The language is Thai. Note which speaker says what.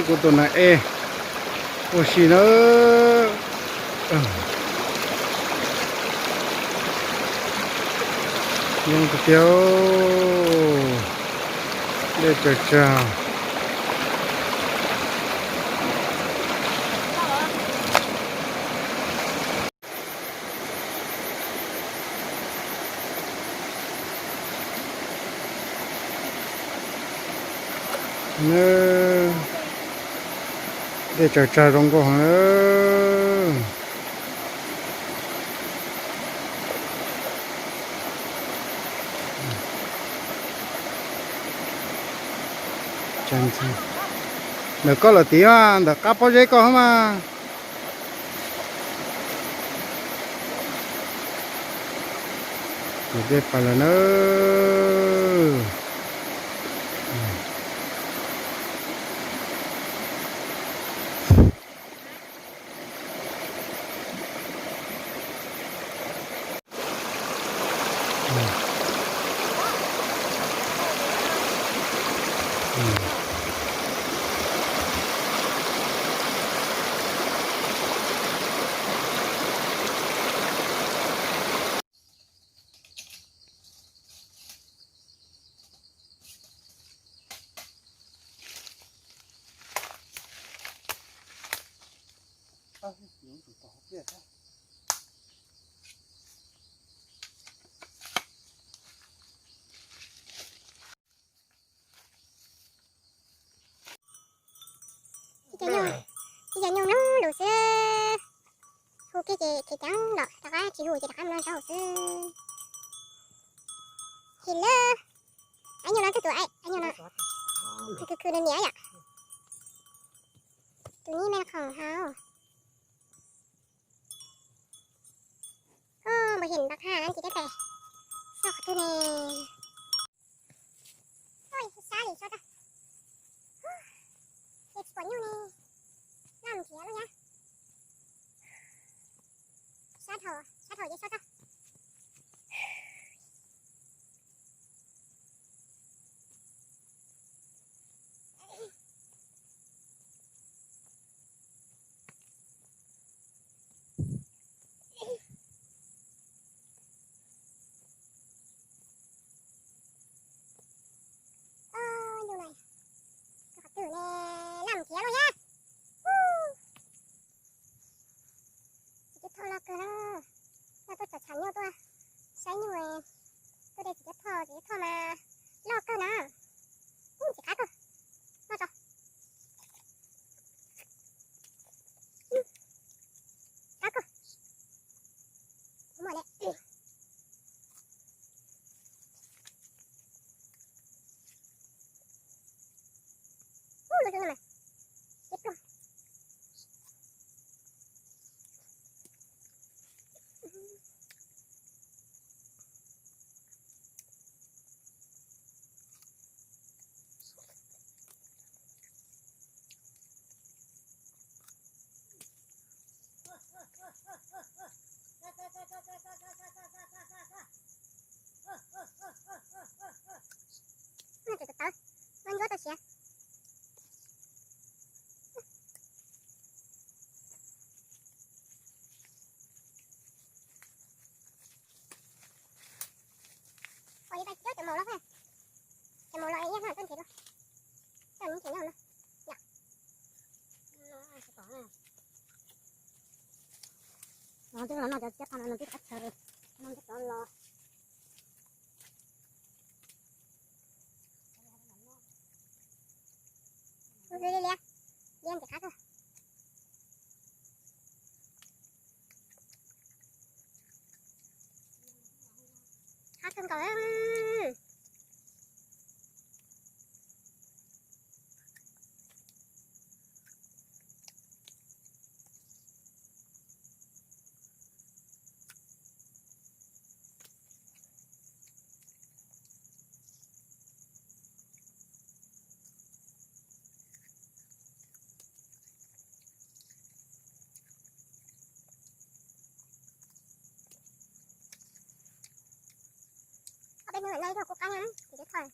Speaker 1: của tụi này ôi xì nó nhưng cái tiêu để phải chào nữa để chờ chờ trong cô nữa chân chân được có là tí à được cắp bao giấy có mà để phải là nữa
Speaker 2: bây giờ nhung nó đủ sữa thu cái chị trắng đỏ đó á chị hùi chị đặt ăn nó rau sữa hello anh nhung nó cái tuổi anh nhung nóคือในนี้อ่ะตัวนี้แม่ของเขาก็มาเห็นบักห่านั่นจีได้แต่ชอบตัวนี้โอ้ยซาดิชอบอ่ะเก็บปวดอยู่นี่น้ำเสียแล้วเนี่ยชาเถอะเยอะชอบอ่ะใช้หน่วยก็ได้จะพอมาลอกเก้านะจะคัดก็มาจ้ะคัดก็หมดเลยดูดูมาเก็บก่อนมันก็จะเสียพอดีไปเยอะจะมองแล้วค่ะจะมองเราไอ้ยังหาต้นเข็มแล้วต้นนี้เข็มแล้วนะอยากnó tức là nóจะทำอะไรที่อัดเชยมันจะต้องรอเรียนจะคัดเลยคัดกันก่อนเอาไปเหนื่อยเลยเถอะกูกันนะเดี๋ยวถอย